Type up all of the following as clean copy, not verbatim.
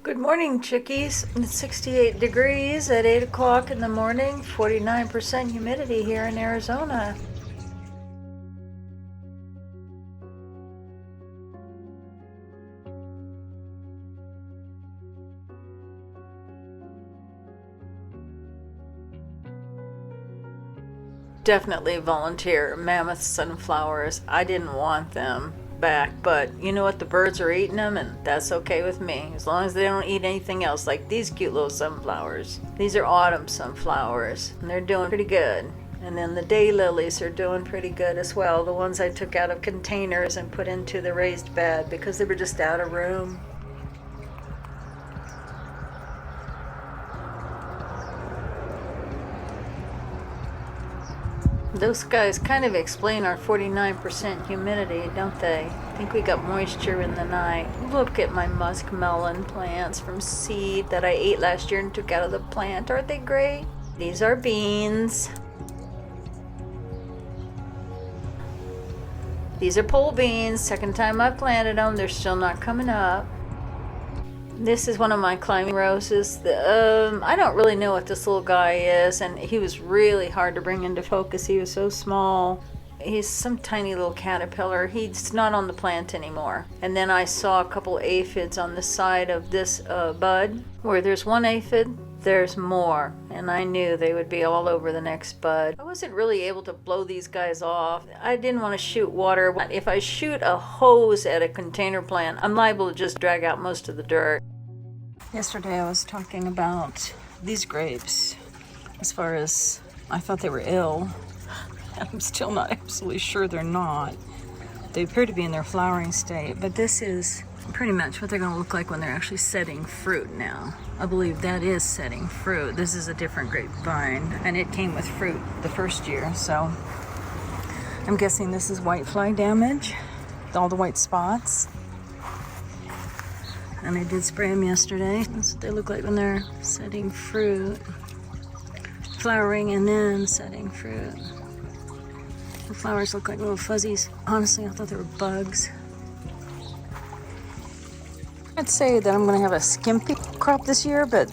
Good morning, chickies. It's 68 degrees at 8 o'clock in the morning, 49% humidity here in Arizona. Definitely volunteer mammoth sunflowers. I didn't want them back, but you know what? The birds are eating them, and that's okay with me as long as they don't eat anything else, like these cute little sunflowers. These are autumn sunflowers, and they're doing pretty good. And then the daylilies are doing pretty good as well, the ones I took out of containers and put into the raised bed because they were just out of room. Those guys kind of explain our 49% humidity, don't they? I think we got moisture in the night. Look at my muskmelon plants from seed that I ate last year and took out of the plant. Aren't they great? These are beans. These are pole beans. Second time I've planted them. They're still not coming up. This is one of my climbing roses. I don't really know what this little guy is, and he was really hard to bring into focus. He was so small. He's some tiny little caterpillar. He's not on the plant anymore. And then I saw a couple aphids on the side of this bud. Where there's one aphid, there's more. And I knew they would be all over the next bud. I wasn't really able to blow these guys off. I didn't want to shoot water. If I shoot a hose at a container plant, I'm liable to just drag out most of the dirt. Yesterday I was talking about these grapes. As far as I thought they were ill, I'm still not absolutely sure they're not. They appear to be in their flowering state, but this is pretty much what they're going to look like when they're actually setting fruit now. I believe that is setting fruit. This is a different grapevine, and it came with fruit the first year, so I'm guessing this is whitefly damage, all the white spots. And I did spray them yesterday. That's what they look like when they're setting fruit. Flowering and then setting fruit. The flowers look like little fuzzies. Honestly, I thought they were bugs. I'd say that I'm going to have a skimpy crop this year, but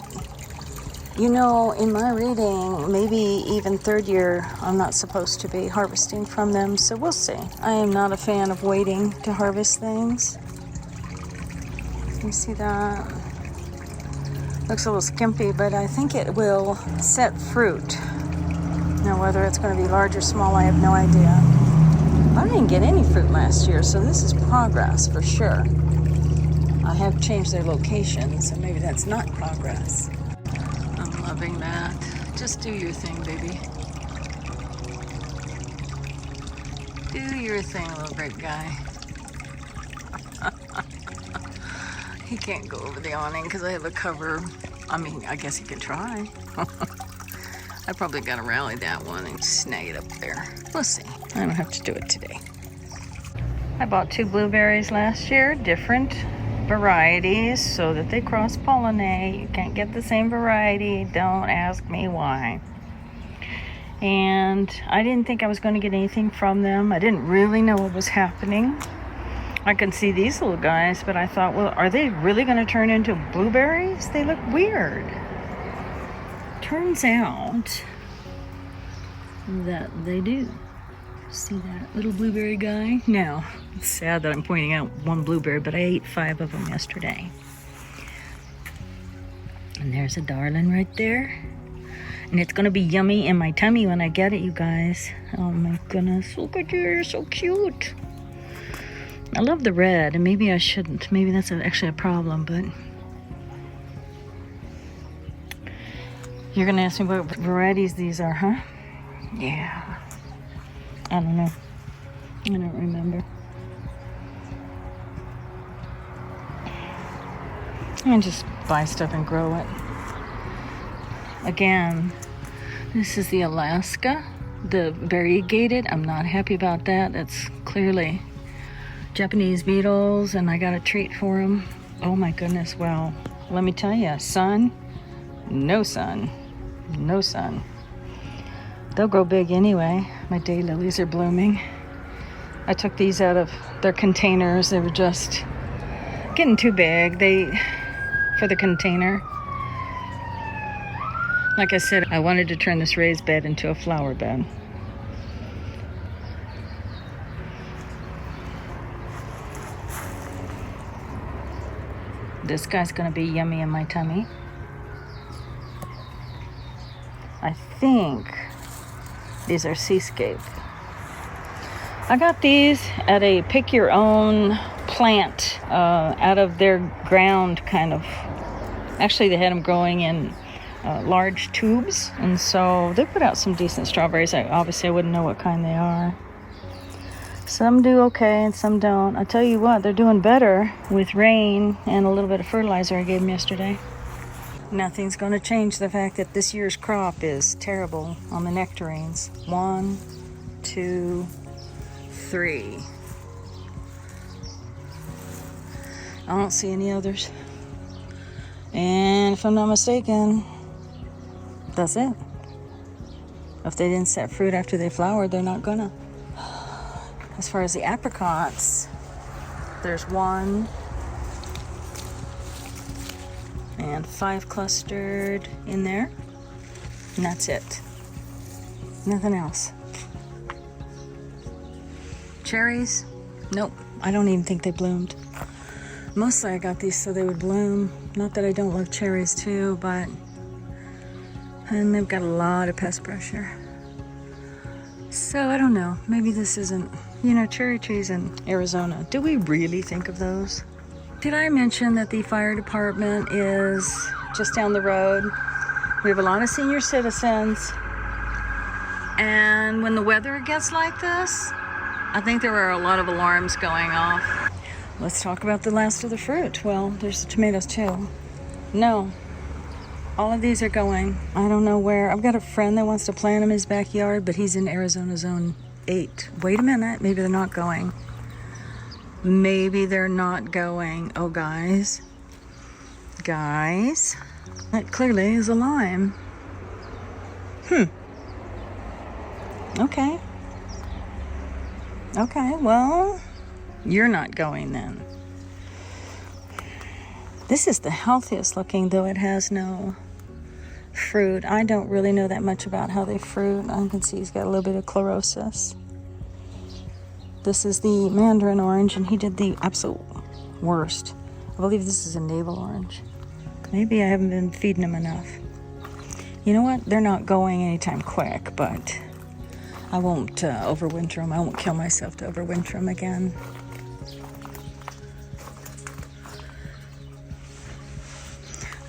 you know, in my reading, maybe even third year, I'm not supposed to be harvesting from them, so we'll see. I am not a fan of waiting to harvest things. You see that? Looks a little skimpy, but I think it will set fruit. Now, whether it's going to be large or small, I have no idea. I didn't get any fruit last year, so this is progress for sure. I have changed their location, so maybe that's not progress. I'm loving that. Just do your thing, baby. Do your thing, little great guy. He can't go over the awning because I have a cover. I mean, I guess he could try. I probably got to rally that one and snag it up there. We'll see. I don't have to do it today. I bought 2 blueberries last year, different varieties, so that they cross-pollinate. You can't get the same variety. Don't ask me why. And I didn't think I was going to get anything from them. I didn't really know what was happening. I can see these little guys, but I thought, well, are they really going to turn into blueberries? They look weird. Turns out that they do. See that little blueberry guy? Now, it's sad that I'm pointing out one blueberry, but I ate 5 of them yesterday. And there's a darling right there. And it's going to be yummy in my tummy when I get it, you guys. Oh my goodness, look at you, you're so cute. I love the red, and maybe I shouldn't. Maybe that's actually a problem, but you're going to ask me what varieties these are, huh? Yeah. I don't know. I don't remember. I just buy stuff and grow it. Again, this is the Alaska, the variegated. I'm not happy about that. That's clearly Japanese beetles, and I got a treat for them. Oh my goodness, well, let me tell you, sun, no sun, no sun. They'll grow big anyway. My daylilies are blooming. I took these out of their containers. They were just getting too big. for the container. Like I said, I wanted to turn this raised bed into a flower bed. This guy's gonna be yummy in my tummy. I think these are seascape. I got these at a pick your own plant out of their ground kind of. Actually, they had them growing in large tubes, and so they put out some decent strawberries. Obviously I wouldn't know what kind they are. Some do okay and some don't. I tell you what, they're doing better with rain and a little bit of fertilizer I gave them yesterday. Nothing's going to change the fact that this year's crop is terrible on the nectarines. 1, 2, 3. I don't see any others. And if I'm not mistaken, that's it. If they didn't set fruit after they flowered, they're not gonna. As far as the apricots, there's 1 and 5 clustered in there, and that's it. Nothing else. Cherries? Nope, I don't even think they bloomed. Mostly I got these so they would bloom. Not that I don't love cherries too, but and they've got a lot of pest pressure. So I don't know, maybe this isn't, cherry trees in Arizona. Do we really think of those? Did I mention that the fire department is just down the road? We have a lot of senior citizens, and when the weather gets like this, I think there are a lot of alarms going off. Let's talk about the last of the fruit. Well, there's the tomatoes too. No, all of these are going. I don't know where. I've got a friend that wants to plant them in his backyard, but he's in Arizona Zone 8. Wait a minute, maybe they're not going. Maybe they're not going. Oh, guys, that clearly is a lime. Okay, well, you're not going then. This is the healthiest looking, though it has no fruit. I don't really know that much about how they fruit. I can see he's got a little bit of chlorosis. This is the mandarin orange, and he did the absolute worst. I believe this is a navel orange. Maybe I haven't been feeding them enough. You know what? They're not going anytime quick, but I won't overwinter them. I won't kill myself to overwinter them again.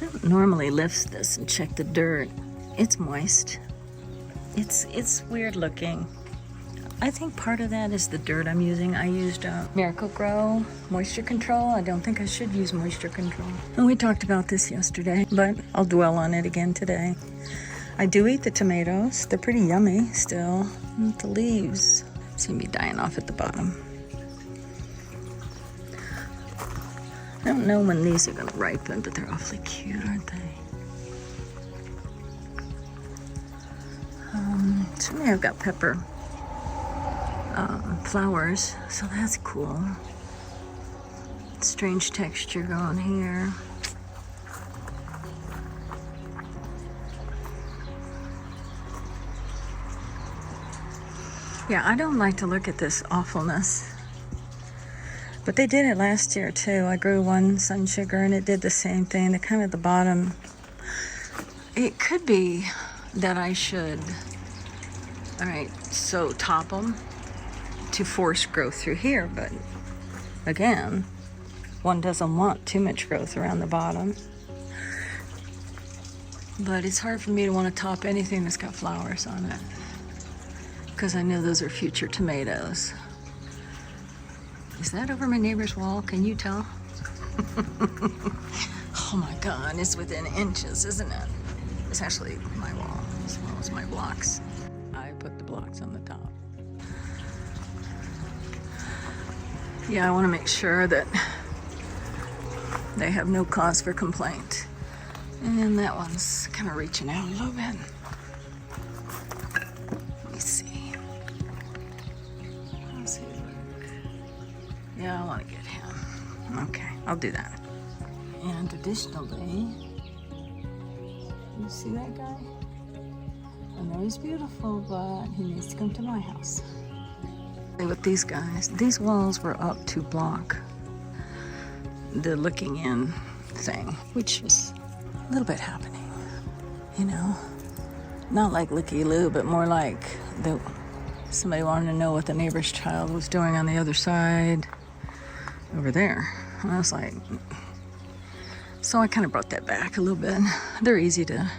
I don't normally lift this and check the dirt. It's moist. It's weird looking. I think part of that is the dirt I'm using. I used Miracle-Gro moisture control. I don't think I should use moisture control. And we talked about this yesterday, but I'll dwell on it again today. I do eat the tomatoes. They're pretty yummy still. And the leaves seem to be dying off at the bottom. I don't know when these are going to ripen, but they're awfully cute, aren't they? Certainly I've got pepper flowers, so that's cool. Strange texture going here. Yeah, I don't like to look at this awfulness, but they did it last year too. I grew one sun sugar and it did the same thing. The kind of the bottom. It could be that I should, all right, so top them to force growth through here, but again, one doesn't want too much growth around the bottom. But it's hard for me to want to top anything that's got flowers on it, because I know those are future tomatoes. Is that over my neighbor's wall? Can you tell? Oh my God, it's within inches, isn't it? It's actually my wall as well as my blocks. I put the blocks on the top. Yeah, I want to make sure that they have no cause for complaint. And that one's kind of reaching out a little bit. Let me see. How's he look? Yeah, I want to get him. Okay, I'll do that. And additionally, you see that guy? I know he's beautiful, but he needs to come to my house. With these guys, these walls were up to block the looking in thing, which was a little bit happening, you know? Not like looky-loo, but more like somebody wanted to know what the neighbor's child was doing on the other side over there. And I was like, so I kind of brought that back a little bit. They're easy to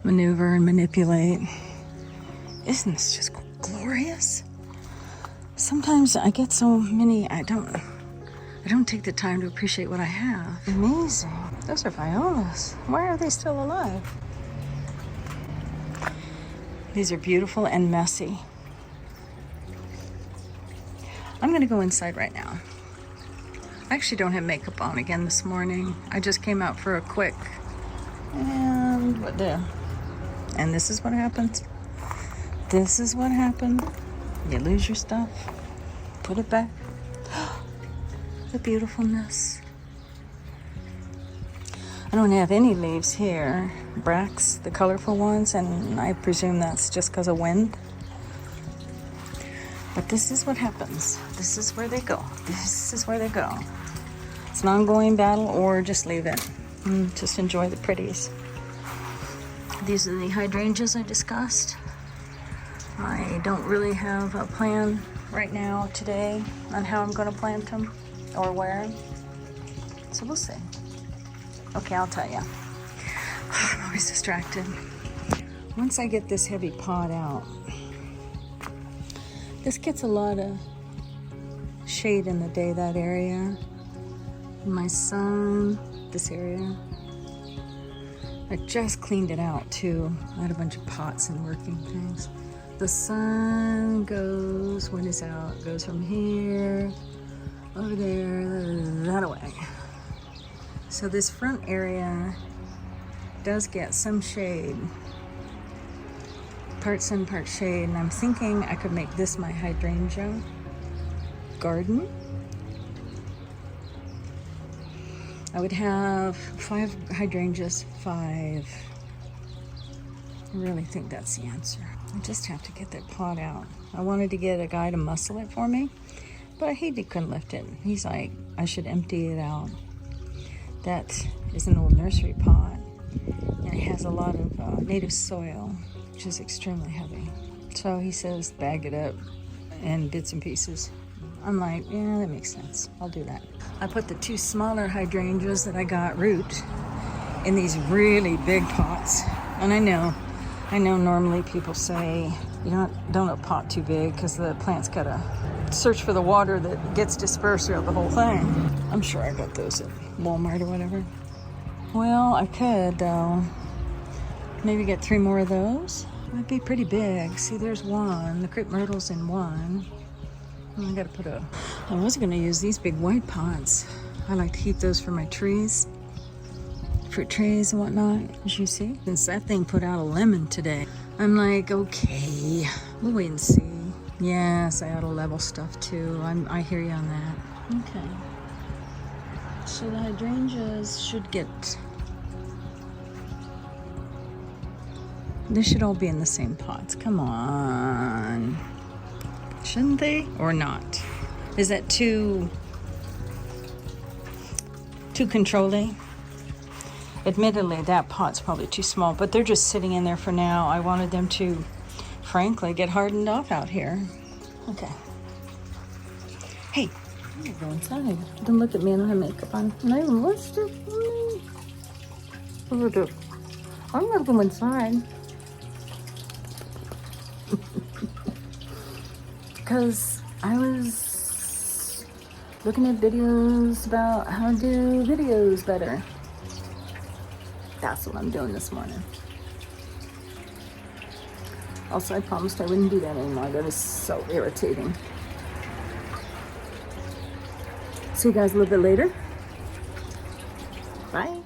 maneuver and manipulate. Isn't this just glorious? Sometimes I get so many, I don't take the time to appreciate what I have. Amazing. Those are violas. Why are they still alive? These are beautiful and messy. I'm gonna go inside right now. I actually don't have makeup on again this morning. I just came out for a quick, and what the? And this is what happens. This is what happened. You lose your stuff, put it back. The beautifulness. I don't have any leaves here. Bracts, the colorful ones, and I presume that's just because of wind. But this is what happens. This is where they go. This is where they go. It's an ongoing battle, or just leave it. Just enjoy the pretties. These are the hydrangeas I discussed. I don't really have a plan right now today on how I'm going to plant them or where. So we'll see. Okay, I'll tell you. I'm always distracted. Once I get this heavy pot out, this gets a lot of shade in the day, that area. My sun, this area. I just cleaned it out too. I had a bunch of pots and working things. The sun goes, when it's out, goes from here, over there, that away. So this front area does get some shade. Part sun, part shade, and I'm thinking I could make this my hydrangea garden. I would have 5 hydrangeas, 5. I really think that's the answer. I just have to get that pot out. I wanted to get a guy to muscle it for me, but he couldn't lift it. He's like, I should empty it out. That is an old nursery pot, and it has a lot of native soil, which is extremely heavy. So he says, bag it up in bits and pieces. I'm like, yeah, that makes sense. I'll do that. I put the 2 smaller hydrangeas that I got root in these really big pots. And I know normally people say, you don't pot too big because the plant's gotta search for the water that gets dispersed throughout the whole thing. I'm sure I got those at Walmart or whatever. Well, I could though. Maybe get 3 more of those. Might be pretty big. See, there's one. The crepe myrtle's in one. I gotta put I was gonna use these big white pots. I like to keep those for my trees, fruit trees and whatnot, as you see. Since that thing put out a lemon today, I'm like, okay, we'll wait and see. Yes, I ought to level stuff too. I hear you on that. Okay. So the hydrangeas should get, they should all be in the same pots. Come on. Shouldn't they? Or not? Is that too controlling? Admittedly, that pot's probably too small, but they're just sitting in there for now. I wanted them to, frankly, get hardened off out here. Okay. Hey, I'm gonna go inside. Don't look at me, I don't have makeup on. And I even watched it. I'm gonna go inside. Because I was looking at videos about how to do videos better. That's what I'm doing this morning. Also, I promised I wouldn't do that anymore. That is so irritating. See you guys a little bit later. Bye.